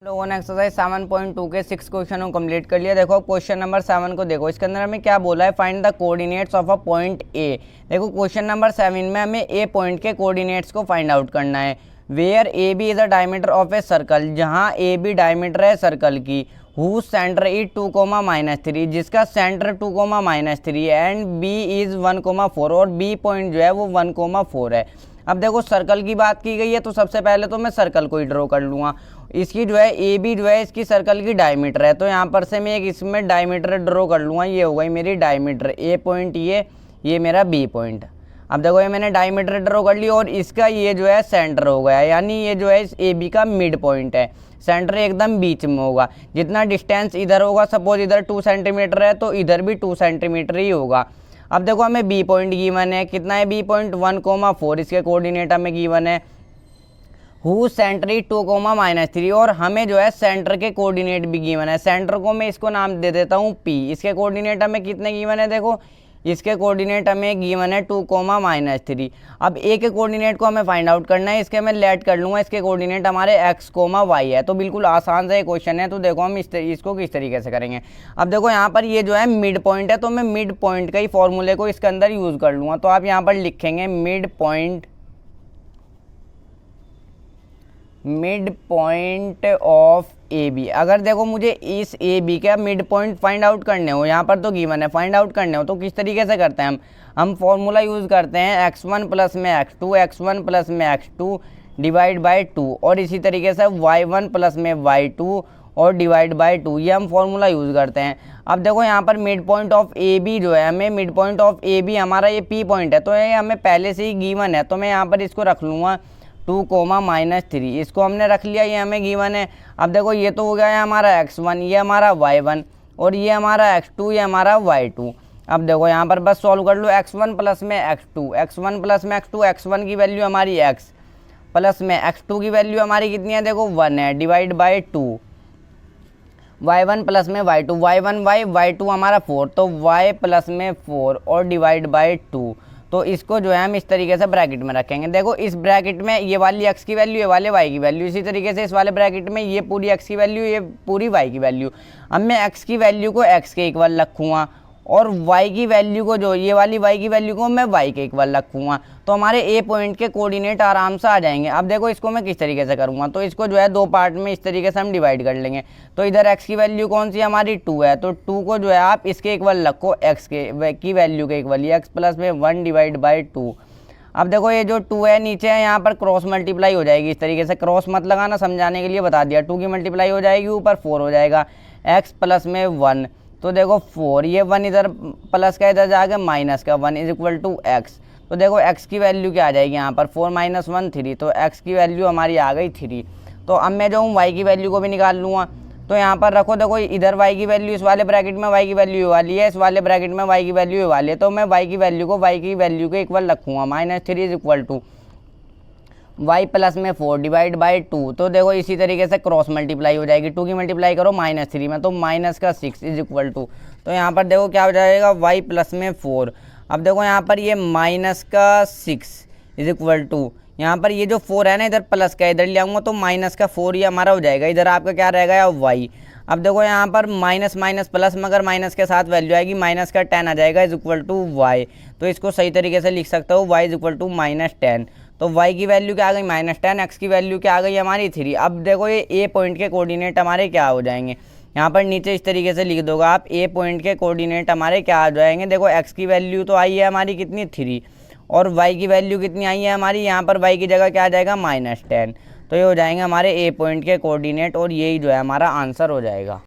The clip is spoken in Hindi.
लोगों ने एक्सरसाइज 7.2 के 6 क्वेश्चन को कंप्लीट कर लिया। देखो क्वेश्चन नंबर 7 को देखो, इसके अंदर हमें क्या बोला है, find the coordinates of a point A. देखो क्वेश्चन नंबर 7 में हमें ए पॉइंट के कोऑर्डिनेट्स को फाइंड आउट करना है। Where A B is a diameter of a circle, जहां ए बी डायमीटर है सर्कल की, हु सेंटर इज 2,-3, जिसका सेंटर 2,-3 एंड बी इज 1,4 और बी पॉइंट जो है वो 1,4 है। अब देखो सर्कल की बात की गई है तो सबसे पहले तो मैं सर्कल को ही ड्रॉ कर लूँगा। इसकी जो है ए बी जो है इसकी सर्कल की डायमीटर है, तो यहाँ पर से मैं एक इसमें डायमीटर ड्रॉ कर लूँगा। ये हो गई मेरी डायमीटर, ए पॉइंट ये मेरा बी पॉइंट। अब देखो ये मैंने डायमीटर ड्रॉ कर लिया और इसका ये जो है सेंटर हो गया, यानी ये जो है इस ए बी का मिड पॉइंट है। सेंटर एकदम बीच में होगा। जितना डिस्टेंस इधर होगा, सपोज इधर 2 सेंटीमीटर है तो इधर भी 2 सेंटीमीटर ही होगा। अब देखो हमें बी पॉइंट गिवन है, कितना है बी पॉइंट 1,4, इसके कोऑर्डिनेट हमें गिवन है। हु सेंटर इज 2,-3 और हमें जो है सेंटर के कोऑर्डिनेट भी गिवन है। सेंटर को मैं इसको नाम दे देता हूँ पी। इसके कोऑर्डिनेट हमें कितने गिवन है, देखो इसके कोऑर्डिनेट हमें गिवन है 2,-3। अब ए के कोऑर्डिनेट को हमें फाइंड आउट करना है। इसके मैं लेट कर लूँगा, इसके कोऑर्डिनेट हमारे x, y है। तो बिल्कुल आसान सा ये क्वेश्चन है। तो देखो हम इसको किस तरीके से करेंगे। अब देखो यहाँ पर ये जो है मिड पॉइंट है, तो मैं मिड पॉइंट का ही फॉर्मूले को इसके अंदर यूज़ कर लूँगा। तो आप यहाँ पर लिखेंगे mid point of A B. अगर देखो मुझे इस ए बी का मिड पॉइंट फाइंड आउट करने हो, यहाँ पर तो गिवन है, फाइंड आउट करने हो तो किस तरीके से करते हैं हम फॉर्मूला यूज़ करते हैं x1 प्लस में x2 प्लस में x2 डिवाइड बाई 2 और इसी तरीके से y1 प्लस में y2 और डिवाइड बाई 2, ये हम फॉर्मूला यूज़ करते हैं। अब देखो यहाँ पर mid point of A B जो है, हमें mid point of A B हमारा ये पी पॉइंट है, तो ये हमें पहले से ही गिवन है। तो मैं यहाँ पर इसको रख लूँगा 2,-3, इसको हमने रख लिया, ये हमें गिवन है। अब देखो ये तो हो गया है हमारा x1, ये हमारा y1 और ये हमारा x2, ये हमारा y2। अब देखो यहाँ पर बस सॉल्व कर लो, x1 प्लस में x2 x1 की वैल्यू हमारी x प्लस में x2 की वैल्यू हमारी कितनी है, देखो 1 है, डिवाइड बाई 2, y1 प्लस में y2, y1 y2 हमारा 4, तो y प्लस में 4 और डिवाइड बाई 2। तो इसको जो है हम इस तरीके से ब्रैकेट में रखेंगे। देखो इस ब्रैकेट में ये वाली x की वैल्यू, ये वाले y की वैल्यू, इसी तरीके से इस वाले ब्रैकेट में ये पूरी x की वैल्यू, ये पूरी y की वैल्यू। अब मैं x की वैल्यू को x के इक्वल रखूँगा और y की वैल्यू को, जो ये वाली y की वैल्यू को मैं y के इक्वल रखूँगा, तो हमारे ए पॉइंट के कोऑर्डिनेट आराम से आ जाएंगे। अब देखो इसको मैं किस तरीके से करूँगा, तो इसको जो है 2 पार्ट में इस तरीके से हम डिवाइड कर लेंगे। तो इधर x की वैल्यू कौन सी हमारी 2 है, तो 2 को जो है आप इसके इक्वल रखो, x की वैल्यू के इक्वल, ये x प्लस में 1 डिवाइड बाई 2। अब देखो ये जो 2 है नीचे है, यहाँ पर क्रॉस मल्टीप्लाई हो जाएगी इस तरीके से। क्रॉस मत लगाना, समझाने के लिए बता दिया। 2 की मल्टीप्लाई हो जाएगी, ऊपर 4 हो जाएगा, x प्लस में 1, तो देखो 4, ये 1 इधर प्लस का इधर जाएगा माइनस का 1 इज इक्वल टू x। तो देखो x की वैल्यू क्या आ जाएगी यहाँ पर, 4 - 1 3, तो x की वैल्यू हमारी आ गई 3। तो अब मैं जो हूँ y की वैल्यू को भी निकाल लूँगा। तो यहाँ पर रखो, देखो इधर y की वैल्यू, इस वाले ब्रैकेट में y की वैल्यू वाली है, इस वाले ब्रैकेट में y की वैल्यू वाली है, तो मैं y की वैल्यू को y की वैल्यू के इक्वल रखूँगा, -3 is equal to y plus में 4 डिवाइड बाई 2। तो देखो इसी तरीके से क्रॉस मल्टीप्लाई हो जाएगी, 2 की मल्टीप्लाई करो -3 में, तो -6 इज इक्वल टू, तो यहाँ पर देखो क्या हो जाएगा, y प्लस में 4। अब देखो यहाँ पर ये -6 इज इक्वल टू, यहाँ पर ये जो 4 है ना, इधर प्लस का इधर ले आऊँगा तो -4 ये हमारा हो जाएगा। इधर आपका क्या रहेगा, y। अब देखो यहाँ पर माइनस प्लस, मगर माइनस के साथ वैल्यू आएगी, माइनस का 10 आ जाएगा इज इक्वल टू y। तो इसको सही तरीके से लिख सकते हो, y इज इक्वल टू -10। तो y की वैल्यू क्या आ गई, -10, x की वैल्यू क्या आ गई हमारी 3। अब देखो ये ए पॉइंट के कोऑर्डिनेट हमारे क्या हो जाएंगे, यहाँ पर नीचे इस तरीके से लिख दोगे आप, ए पॉइंट के कोऑर्डिनेट हमारे क्या आ जाएंगे। देखो x की वैल्यू तो आई है हमारी कितनी 3 और y की वैल्यू कितनी आई है हमारी, यहाँ पर y की जगह क्या आ जाएगा -10। तो ये हो जाएंगे हमारे ए पॉइंट के कोऑर्डिनेट और यही जो है हमारा आंसर हो जाएगा।